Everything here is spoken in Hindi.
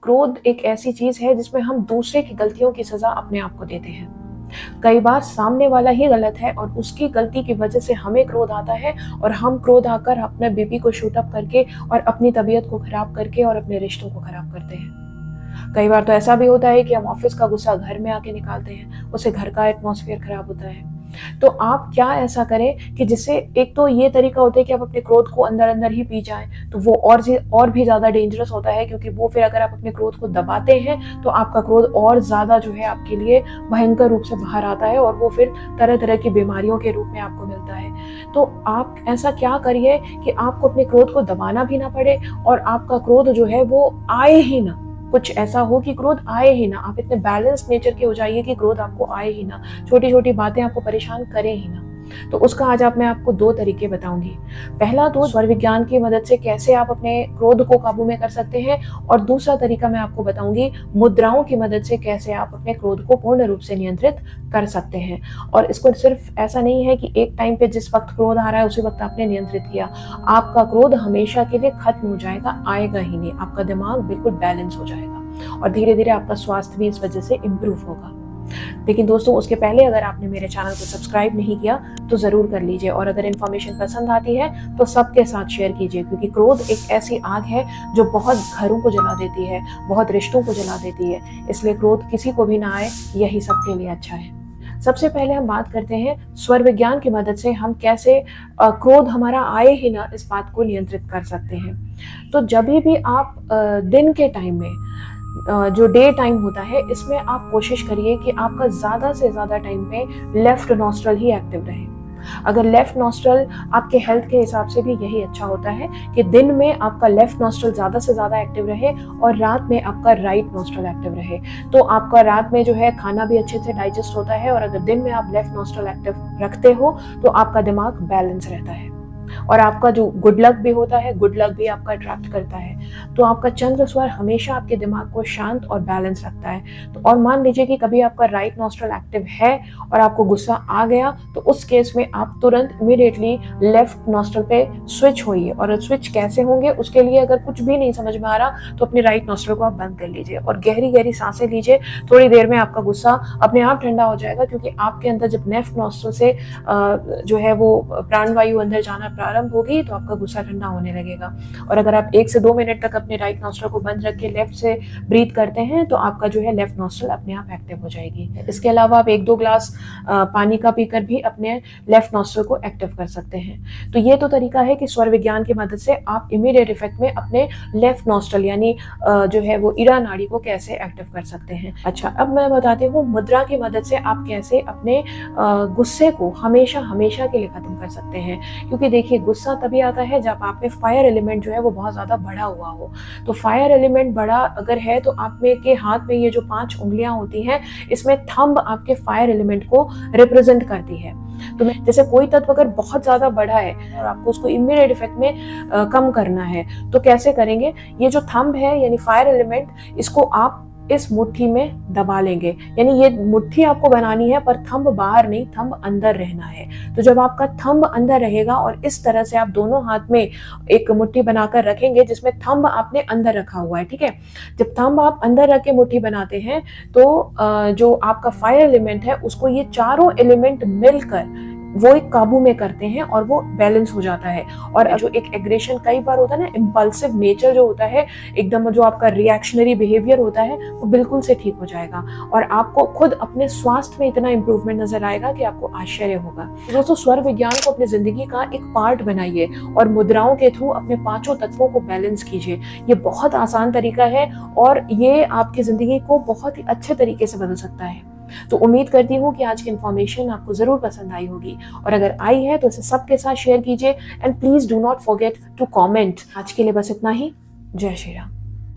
क्रोध एक ऐसी चीज है जिसमें हम दूसरे की गलतियों की सजा अपने आप को देते हैं। कई बार सामने वाला ही गलत है और उसकी गलती की वजह से हमें क्रोध आता है और हम क्रोध आकर अपने बीपी को शूट अप करके और अपनी तबीयत को खराब करके और अपने रिश्तों को खराब करते हैं। कई बार तो ऐसा भी होता है कि हम ऑफिस का गुस्सा घर में आके निकालते हैं, उससे घर का एटमॉस्फेयर खराब होता है। तो आप क्या ऐसा करें कि जिससे, एक तो ये तरीका होता है कि आप अपने क्रोध को अंदर अंदर ही पी जाएं, तो वो और भी ज्यादा डेंजरस होता है, क्योंकि वो फिर अगर आप अपने क्रोध को दबाते हैं तो आपका क्रोध और ज्यादा जो है आपके लिए भयंकर रूप से बाहर आता है और वो फिर तरह तरह की बीमारियों के रूप में आपको मिलता है। तो आप ऐसा क्या करिए कि आपको अपने क्रोध को दबाना भी ना पड़े और आपका क्रोध जो है वो आए ही ना, कुछ ऐसा हो कि क्रोध आए ही ना। आप इतने बैलेंस नेचर के हो जाइए कि क्रोध आपको आए ही ना, छोटी छोटी बातें आपको परेशान करें ही ना। तो उसका आज मैं आपको 2 तरीके बताऊंगी। पहला तो स्वर विज्ञान की मदद से कैसे आप अपने क्रोध को काबू में कर सकते हैं, और दूसरा तरीका मैं आपको बताऊंगी मुद्राओं की मदद से कैसे आप अपने क्रोध को पूर्ण रूप से नियंत्रित कर सकते हैं। और इसको सिर्फ ऐसा नहीं है कि एक टाइम पे जिस वक्त क्रोध आ रहा है उसी वक्त आपने नियंत्रित किया। आपका क्रोध हमेशा के लिए खत्म हो जाएगा, आएगा ही नहीं। आपका दिमाग बिल्कुल बैलेंस हो जाएगा और धीरे धीरे आपका स्वास्थ्य भी इस वजह से इम्प्रूव होगा। लेकिन दोस्तों, उसके पहले अगर आपने मेरे चैनल को सब्सक्राइब नहीं किया तो जरूर कर लीजिए, और अगर इन्फॉर्मेशन पसंद आती है तो सबके साथ शेयर कीजिए, क्योंकि क्रोध एक ऐसी आग है जो बहुत घरों को जला देती है, बहुत रिश्तों को जला देती है। इसलिए क्रोध किसी को भी ना आए, यही सबके लिए अच्छा है। सबसे पहले हम बात करते हैं स्वर विज्ञान की मदद से हम कैसे क्रोध हमारा आए ही ना, इस बात को नियंत्रित कर सकते हैं। तो जब भी आप दिन के टाइम में, जो डे टाइम होता है, इसमें आप कोशिश करिए कि आपका ज्यादा से ज्यादा टाइम पे लेफ्ट नॉस्ट्रल ही एक्टिव रहे। अगर लेफ्ट नॉस्ट्रल आपके हेल्थ के हिसाब से भी यही अच्छा होता है कि दिन में आपका लेफ्ट नॉस्ट्रल ज्यादा से ज्यादा एक्टिव रहे और रात में आपका राइट नॉस्ट्रल एक्टिव रहे। तो आपका रात में जो है खाना भी अच्छे से डाइजेस्ट होता है, और अगर दिन में आप लेफ्ट नॉस्ट्रल एक्टिव रखते हो तो आपका दिमाग बैलेंस रहता है और आपका जो गुड लक भी होता है, गुड लक भी आपका अट्रैक्ट करता है। तो आपका चंद्र स्वर हमेशा आपके दिमाग को शांत और बैलेंस रखता है। तो और मान लीजिए कि कभी आपका राइट नॉस्ट्रल एक्टिव है और आपको गुस्सा आ गया, तो उस केस में आप तुरंत इमीडिएटली लेफ्ट नॉस्ट्रल पे स्विच होइए। और स्विच कैसे होंगे, उसके लिए अगर कुछ भी नहीं समझ में आ रहा तो अपनी राइट नॉस्ट्रल को आप बंद कर लीजिए और गहरी गहरी सांसें लीजिए। थोड़ी देर में आपका गुस्सा अपने आप ठंडा हो जाएगा, क्योंकि आपके अंदर जब लेफ्ट नॉस्ट्रल से जो है वो प्राणवायु अंदर जाना प्रारंभ होगी तो आपका गुस्सा ठंडा होने लगेगा। और अगर आप 1 से 2 मिनट तक अपने राइट नॉस्ट्रल को बंद रख के लेफ्ट से ब्रीथ करते हैं तो आपका जो है लेफ्ट नॉस्ट्रल अपने आप एक्टिव हो जाएगी। इसके अलावा आप 1-2 ग्लास पानी का पीकर भी अपने लेफ्ट नॉस्ट्रल को एक्टिव कर सकते हैं। तो ये तो तरीका है कि स्वर विज्ञान की मदद से आप इमीडिएट इफेक्ट में अपने लेफ्ट नॉस्ट्रल यानी जो है वो ईड़ा नाड़ी को कैसे एक्टिव कर सकते हैं। अच्छा, अब मैं बताती हूँ मुद्रा की मदद से आप कैसे अपने गुस्से को हमेशा हमेशा के लिए खत्म कर सकते हैं। क्योंकि देखिए, गुस्सा तभी आता है जब आप में फायर एलिमेंट जो है वो बहुत ज्यादा बढ़ा हुआ हो। तो फायर एलिमेंट बढ़ा अगर है तो आप में के हाथ में ये जो 5 उंगलियां होती हैं, इसमें थंब आपके फायर एलिमेंट को रिप्रेजेंट करती है। तो जैसे कोई तत्व अगर बहुत ज्यादा बढ़ा है और आपको उसको इमीडिएट इफेक्ट में कम करना है, तो कैसे करेंगे? ये जो थंब है यानी फायर एलिमेंट, इसको आप इस मुट्ठी में दबा लेंगे। यानी ये मुट्ठी आपको बनानी है, पर थंब बाहर नहीं, थंब अंदर रहना है। तो जब आपका थंब अंदर रहेगा और इस तरह से आप दोनों हाथ में एक मुट्ठी बनाकर रखेंगे जिसमें थंब आपने अंदर रखा हुआ है, ठीक है। जब थंब आप अंदर रख के मुट्ठी बनाते हैं तो जो आपका फायर एलिमेंट है उसको ये चारों एलिमेंट मिलकर वो एक काबू में करते हैं और वो बैलेंस हो जाता है। और जो एक एग्रेशन कई बार होता है ना, इम्पल्सिव नेचर जो होता है, एकदम जो आपका रिएक्शनरी बिहेवियर होता है, वो बिल्कुल से ठीक हो जाएगा और आपको खुद अपने स्वास्थ्य में इतना इंप्रूवमेंट नजर आएगा कि आपको आश्चर्य होगा। दोस्तों, स्वर विज्ञान को अपनी जिंदगी का एक पार्ट बनाइए और मुद्राओं के थ्रू अपने 5 तत्वों को बैलेंस कीजिए। ये बहुत आसान तरीका है और ये आपकी जिंदगी को बहुत ही अच्छे तरीके से बदल सकता है। तो उम्मीद करती हूँ कि आज की इन्फॉर्मेशन आपको जरूर पसंद आई होगी, और अगर आई है तो इसे सबके साथ शेयर कीजिए and please do not forget to comment. आज के लिए बस इतना ही। जय श्री राम।